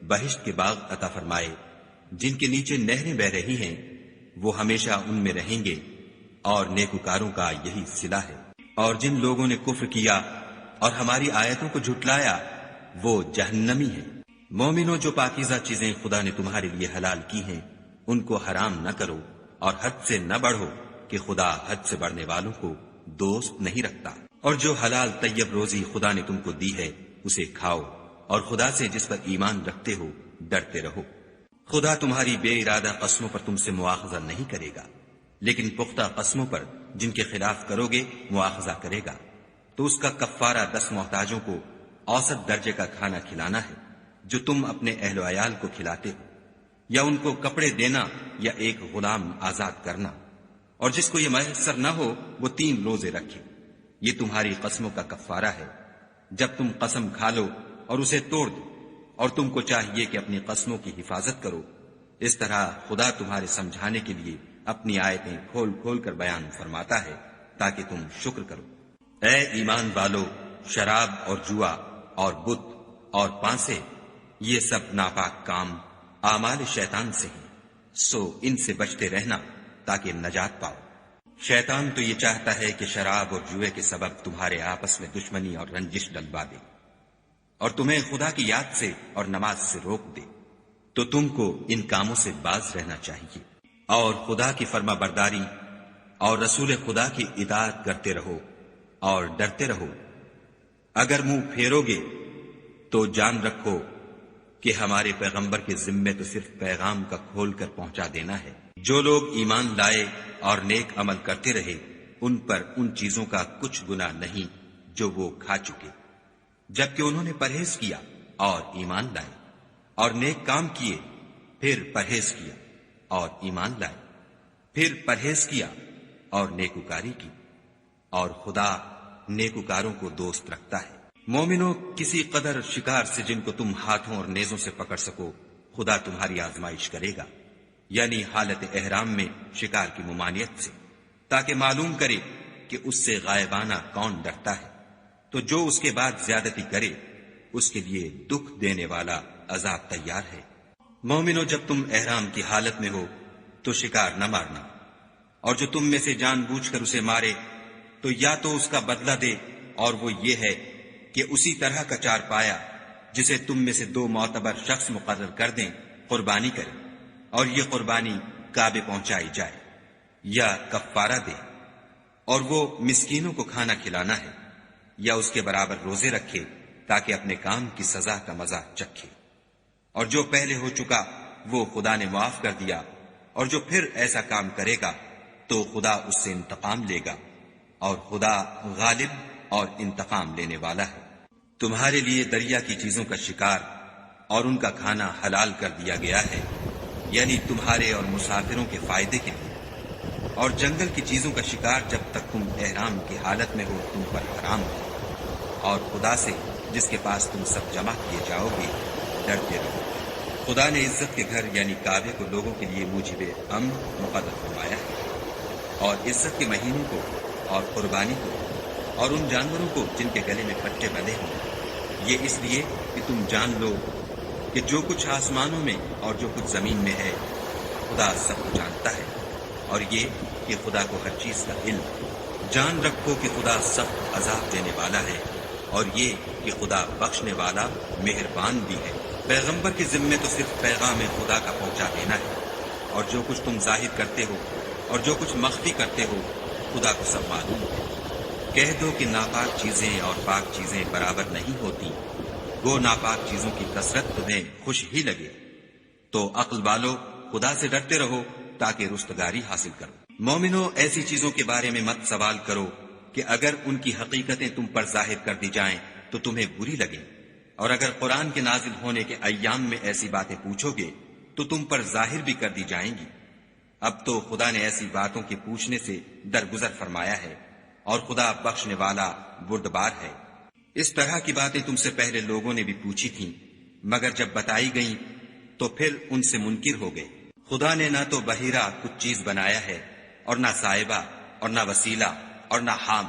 [SPEAKER 1] بہشت کے باغ عطا فرمائے جن کے نیچے نہریں بہ رہی ہیں، وہ ہمیشہ ان میں رہیں گے، اور نیکوکاروں کا یہی صلہ ہے۔ اور جن لوگوں نے کفر کیا اور ہماری آیتوں کو جھٹلایا وہ جہنمی ہیں۔ مومنوں، جو پاکیزہ چیزیں خدا نے تمہارے لیے حلال کی ہیں ان کو حرام نہ کرو، اور حد سے نہ بڑھو کہ خدا حد سے بڑھنے والوں کو دوست نہیں رکھتا۔ اور جو حلال طیب روزی خدا نے تم کو دی ہے اسے کھاؤ، اور خدا سے جس پر ایمان رکھتے ہو ڈرتے رہو۔ خدا تمہاری بے ارادہ قسموں پر تم سے مواخذہ نہیں کرے گا، لیکن پختہ قسموں پر جن کے خلاف کرو گے مواخذہ کرے گا، تو اس کا کفارہ 10 محتاجوں کو اوسط درجے کا کھانا کھلانا ہے جو تم اپنے اہل و عیال کو کھلاتے ہو، یا ان کو کپڑے دینا یا ایک غلام آزاد کرنا، اور جس کو یہ میسر نہ ہو وہ 3 روزے رکھے۔ یہ تمہاری قسموں کا کفارہ ہے جب تم قسم کھا لو اور اسے توڑ دو، اور تم کو چاہیے کہ اپنی قسموں کی حفاظت کرو۔ اس طرح خدا تمہارے سمجھانے کے لیے اپنی آیتیں کھول کھول کر بیان فرماتا ہے تاکہ تم شکر کرو۔ اے ایمان والو، شراب اور جوا اور بت اور پانسے، یہ سب ناپاک کام اعمال شیطان سے ہیں، سو ان سے بچتے رہنا تاکہ نجات پاؤ۔ شیطان تو یہ چاہتا ہے کہ شراب اور جوئے کے سبب تمہارے آپس میں دشمنی اور رنجش ڈلوا دے، اور تمہیں خدا کی یاد سے اور نماز سے روک دے، تو تم کو ان کاموں سے باز رہنا چاہیے، اور خدا کی فرما برداری اور رسول خدا کی اطاعت کرتے رہو اور ڈرتے رہو۔ اگر منہ پھیرو گے تو جان رکھو کہ ہمارے پیغمبر کے ذمے تو صرف پیغام کا کھول کر پہنچا دینا ہے۔ جو لوگ ایمان لائے اور نیک عمل کرتے رہے ان پر ان چیزوں کا کچھ گناہ نہیں جو وہ کھا چکے، جبکہ انہوں نے پرہیز کیا اور ایمان لائے، اور نیک کام کیے، پھر پرہیز کیا اور ایمان لائے، پھر پرہیز کیا اور نیکوکاری کی، اور خدا نیکوکاروں کو دوست رکھتا ہے۔ مومنوں، کسی قدر شکار سے جن کو تم ہاتھوں اور نیزوں سے پکڑ سکو خدا تمہاری آزمائش کرے گا، یعنی حالت احرام میں شکار کی ممانعت سے، تاکہ معلوم کرے کہ اس سے غائبانہ کون ڈرتا ہے۔ تو جو اس کے بعد زیادتی کرے اس کے لیے دکھ دینے والا عذاب تیار ہے۔ مومنو، جب تم احرام کی حالت میں ہو تو شکار نہ مارنا، اور جو تم میں سے جان بوجھ کر اسے مارے تو یا تو اس کا بدلہ دے، اور وہ یہ ہے کہ اسی طرح کا چار پایا جسے تم میں سے 2 معتبر شخص مقرر کر دیں قربانی کرے، اور یہ قربانی کعبے پہنچائی جائے، یا کفارہ دے، اور وہ مسکینوں کو کھانا کھلانا ہے، یا اس کے برابر روزے رکھے تاکہ اپنے کام کی سزا کا مزہ چکھے۔ اور جو پہلے ہو چکا وہ خدا نے معاف کر دیا، اور جو پھر ایسا کام کرے گا تو خدا اس سے انتقام لے گا، اور خدا غالب اور انتقام لینے والا ہے۔ تمہارے لیے دریا کی چیزوں کا شکار اور ان کا کھانا حلال کر دیا گیا ہے، یعنی تمہارے اور مسافروں کے فائدے کے لیے، اور جنگل کی چیزوں کا شکار جب تک تم احرام کی حالت میں ہو تم پر حرام ہے، اور خدا سے جس کے پاس تم سب جمع کیے جاؤ گے ڈرتے رہو۔ خدا نے عزت کے گھر یعنی کعبے کو لوگوں کے لیے موجب امن مقرر فرمایا ہے، اور عزت کے مہینوں کو اور قربانی کو اور ان جانوروں کو جن کے گلے میں پٹے بندھے ہوں، یہ اس لیے کہ تم جان لو کہ جو کچھ آسمانوں میں اور جو کچھ زمین میں ہے خدا سب کو جانتا ہے، اور یہ کہ خدا کو ہر چیز کا علم۔ جان رکھو کہ خدا سخت عذاب دینے والا ہے، اور یہ کہ خدا بخشنے والا مہربان بھی ہے۔ پیغمبر کے ذمے تو صرف پیغام خدا کا پہنچا دینا ہے، اور جو کچھ تم ظاہر کرتے ہو اور جو کچھ مخفی کرتے ہو خدا کو سب معلوم ہے۔ کہہ دو کہ ناپاک چیزیں اور پاک چیزیں برابر نہیں ہوتی، گو ناپاک چیزوں کی کثرت تمہیں خوش ہی لگے، تو عقل والو خدا سے ڈرتے رہو تاکہ رستگاری حاصل کرو۔ مومنو، ایسی چیزوں کے بارے میں مت سوال کرو کہ اگر ان کی حقیقتیں تم پر ظاہر کر دی جائیں تو تمہیں بری لگیں، اور اگر قرآن کے نازل ہونے کے ایام میں ایسی باتیں پوچھو گے تو تم پر ظاہر بھی کر دی جائیں گی۔ اب تو خدا نے ایسی باتوں کے پوچھنے سے درگزر فرمایا ہے، اور خدا بخشنے والا بردبار ہے۔ اس طرح کی باتیں تم سے پہلے لوگوں نے بھی پوچھی تھیں، مگر جب بتائی گئیں تو پھر ان سے منکر ہو گئے۔ خدا نے نہ تو بحیرہ کچھ چیز بنایا ہے، اور نہ صاحبہ، اور نہ وسیلہ، اور نہ حام،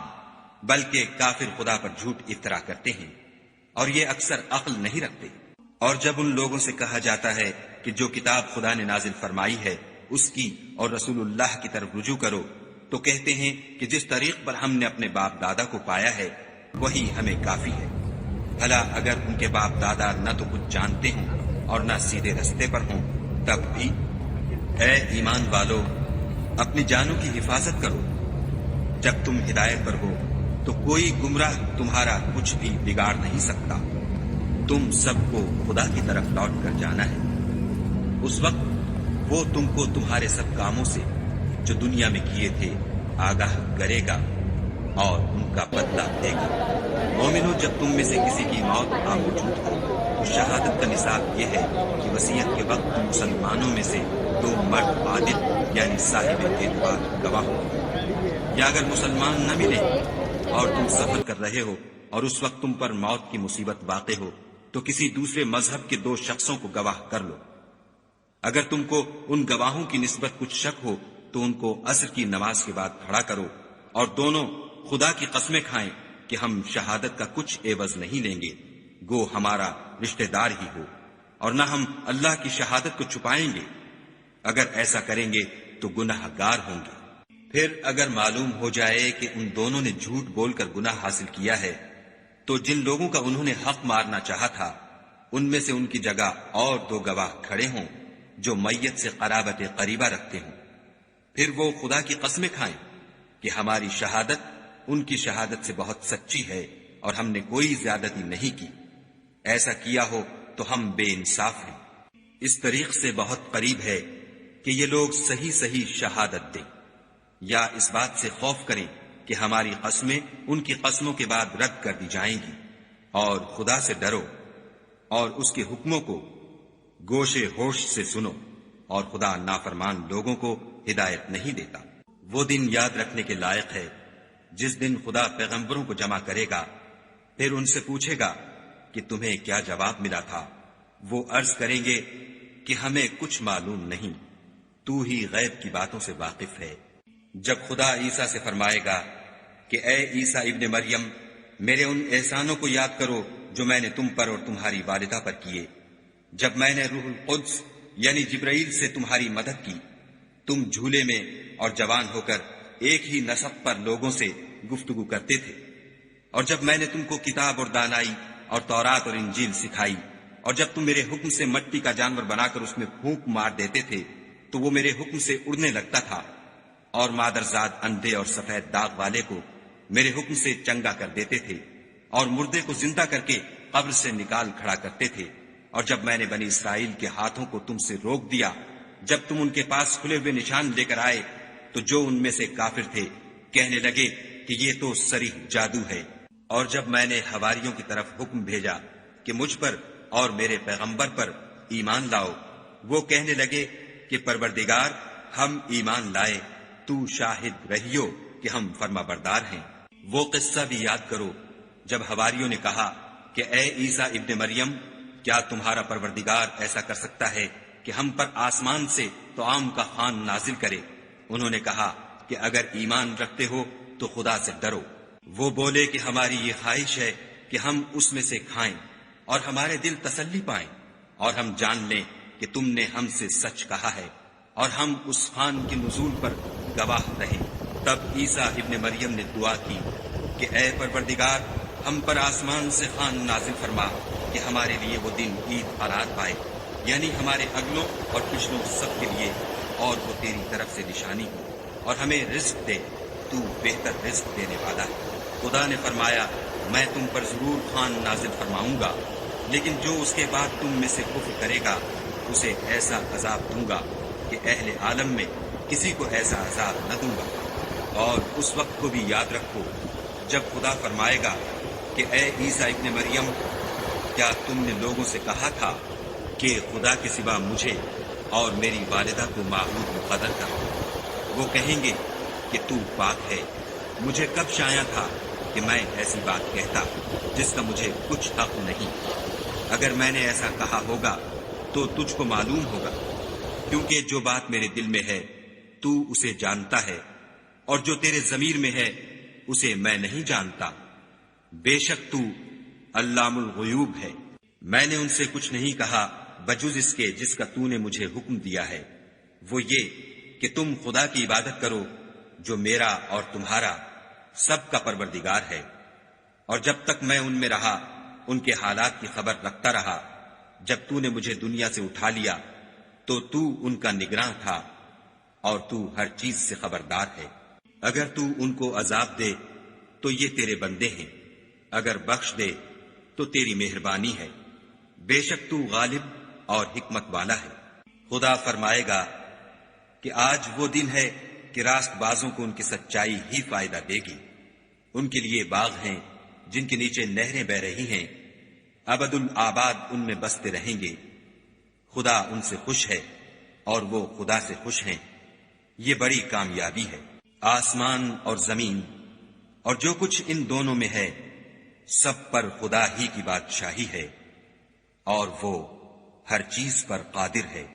[SPEAKER 1] بلکہ کافر خدا پر جھوٹ افترا کرتے ہیں، اور یہ اکثر عقل نہیں رکھتے۔ اور جب ان لوگوں سے کہا جاتا ہے کہ جو کتاب خدا نے نازل فرمائی ہے اس کی اور رسول اللہ کی طرف رجوع کرو، تو کہتے ہیں کہ جس طریق پر ہم نے اپنے باپ دادا کو پایا ہے وہی ہمیں کافی ہے۔ بھلا اگر ان کے باپ دادا نہ تو کچھ جانتے ہوں اور نہ سیدھے رستے پر ہوں تب بھی؟ اے ایمان والو، اپنی جانوں کی حفاظت کرو۔ جب تم ہدایت پر ہو تو کوئی گمراہ تمہارا کچھ بھی بگاڑ نہیں سکتا۔ تم سب کو خدا کی طرف لوٹ کر جانا ہے، اس وقت وہ تم کو تمہارے سب کاموں سے جو دنیا میں کیے تھے آگاہ کرے گا اور ان کا بدلہ دے گا۔ مومنو، جب تم میں سے کسی کی موت آ موجود ہو تو شہادت کا نصاب یہ ہے کہ وصیت کے وقت مسلمانوں میں سے 2 مرد عادل یعنی صاحب اعتبار گواہ ہو، یا اگر مسلمان نہ ملے اور تم سفر کر رہے ہو اور اس وقت تم پر موت کی مصیبت واقع ہو تو کسی دوسرے مذہب کے 2 شخصوں کو گواہ کر لو۔ اگر تم کو ان گواہوں کی نسبت کچھ شک ہو تو ان کو عصر کی نماز کے بعد کھڑا کرو، اور دونوں خدا کی قسمیں کھائیں کہ ہم شہادت کا کچھ عوض نہیں لیں گے، گو ہمارا رشتہ دار ہی ہو، اور نہ ہم اللہ کی شہادت کو چھپائیں گے۔ اگر ایسا کریں گے تو گناہ گار ہوں گے۔ پھر اگر معلوم ہو جائے کہ ان دونوں نے جھوٹ بول کر گناہ حاصل کیا ہے تو جن لوگوں کا انہوں نے حق مارنا چاہا تھا ان میں سے ان کی جگہ اور 2 گواہ کھڑے ہوں جو میت سے قرابت قریبہ رکھتے ہوں، پھر وہ خدا کی قسمیں کھائیں کہ ہماری شہادت ان کی شہادت سے بہت سچی ہے اور ہم نے کوئی زیادتی نہیں کی۔ ایسا کیا ہو تو ہم بے انصاف ہیں۔ اس طریق سے بہت قریب ہے کہ یہ لوگ صحیح صحیح شہادت دیں، یا اس بات سے خوف کریں کہ ہماری قسمیں ان کی قسموں کے بعد رد کر دی جائیں گی، اور خدا سے ڈرو اور اس کے حکموں کو گوشے ہوش سے سنو، اور خدا نافرمان لوگوں کو ہدایت نہیں دیتا۔ وہ دن یاد رکھنے کے لائق ہے جس دن خدا پیغمبروں کو جمع کرے گا، پھر ان سے پوچھے گا کہ تمہیں کیا جواب ملا تھا۔ وہ عرض کریں گے کہ ہمیں کچھ معلوم نہیں، تو ہی غیب کی باتوں سے واقف ہے۔ جب خدا عیسیٰ سے فرمائے گا کہ اے عیسیٰ ابن مریم، میرے ان احسانوں کو یاد کرو جو میں نے تم پر اور تمہاری والدہ پر کیے، جب میں نے روح القدس یعنی جبرائیل سے تمہاری مدد کی، تم جھولے میں اور جوان ہو کر ایک ہی نسق پر لوگوں سے گفتگو کرتے تھے، اور جب میں نے تم کو کتاب اور دانائی اور تورات اور انجیل سکھائی، اور جب تم میرے حکم سے مٹی کا جانور بنا کر اس میں پھونک مار دیتے تھے تو وہ میرے حکم سے اڑنے لگتا تھا، اور مادرزاد اندھے اور سفید داغ والے کو میرے حکم سے چنگا کر دیتے تھے، اور مردے کو زندہ کر کے قبر سے نکال کھڑا کرتے تھے، اور جب میں نے بنی اسرائیل کے ہاتھوں کو تم سے روک دیا جب تم ان کے پاس کھلے ہوئے نشان لے کر آئے، تو جو ان میں سے کافر تھے کہنے لگے کہ یہ تو صریح جادو ہے۔ اور جب میں نے حواریوں کی طرف حکم بھیجا کہ مجھ پر اور میرے پیغمبر پر ایمان لاؤ، وہ کہنے لگے کہ پروردگار، ہم ایمان لائے، تو شاہد رہیو کہ ہم فرما بردار ہیں۔ وہ قصہ بھی یاد کرو جب حواریوں نے کہا کہ اے عیسیٰ ابن مریم، کیا تمہارا پروردگار ایسا کر سکتا ہے کہ ہم پر آسمان سے طعام کا خوان نازل کرے؟ انہوں نے کہا کہ اگر ایمان رکھتے ہو تو خدا سے ڈرو۔ وہ بولے کہ ہماری یہ خواہش ہے کہ ہم اس میں سے کھائیں اور ہمارے دل تسلی پائیں، اور ہم جان لیں کہ تم نے ہم سے سچ کہا ہے، اور ہم اس خوان کے نزول پر گواہ رہیں۔ تب عیسیٰ ابن مریم نے دعا کی کہ اے پروردگار، ہم پر آسمان سے خوان نازل فرما کہ ہمارے لیے وہ دن عید قرار پائے، یعنی ہمارے اگلوں اور پچھلوں سب کے لیے، اور وہ تیری طرف سے نشانی ہو، اور ہمیں رزق دے، تو بہتر رزق دینے والا ہے۔ خدا نے فرمایا، میں تم پر ضرور خوان نازل فرماؤں گا، لیکن جو اس کے بعد تم میں سے کفر کرے گا اسے ایسا عذاب دوں گا کہ اہل عالم میں کسی کو ایسا عذاب نہ دوں گا۔ اور اس وقت کو بھی یاد رکھو جب خدا فرمائے گا کہ اے عیسیٰ ابن مریم، کیا تم نے لوگوں سے کہا تھا کہ خدا کے سوا مجھے اور میری والدہ کو معبود مقرر کرو؟ وہ کہیں گے کہ تو پاک ہے، مجھے کب شایع تھا کہ میں ایسی بات کہتا جس کا مجھے کچھ حق نہیں۔ اگر میں نے ایسا کہا ہوگا تو تجھ کو معلوم ہوگا، کیونکہ جو بات میرے دل میں ہے تو اسے جانتا ہے، اور جو تیرے ضمیر میں ہے اسے میں نہیں جانتا۔ بے شک تو علام الغیوب ہے۔ میں نے ان سے کچھ نہیں کہا بجز اس کے جس کا تو نے مجھے حکم دیا ہے، وہ یہ کہ تم خدا کی عبادت کرو جو میرا اور تمہارا سب کا پروردگار ہے۔ اور جب تک میں ان میں رہا ان کے حالات کی خبر رکھتا رہا۔ جب تو نے مجھے دنیا سے اٹھا لیا تو تو ان کا نگراں تھا، اور تو ہر چیز سے خبردار ہے۔ اگر تو ان کو عذاب دے تو یہ تیرے بندے ہیں، اگر بخش دے تو تیری مہربانی ہے، بے شک تو غالب اور حکمت والا ہے۔ خدا فرمائے گا کہ آج وہ دن ہے کہ راست بازوں کو ان کی سچائی ہی فائدہ دے گی۔ ان کے لیے باغ ہیں جن کے نیچے نہریں بہ رہی ہیں، ابد الآباد ان میں بستے رہیں گے۔ خدا ان سے خوش ہے اور وہ خدا سے خوش ہیں، یہ بڑی کامیابی ہے۔ آسمان اور زمین اور جو کچھ ان دونوں میں ہے سب پر خدا ہی کی بادشاہی ہے، اور وہ ہر چیز پر قادر ہے۔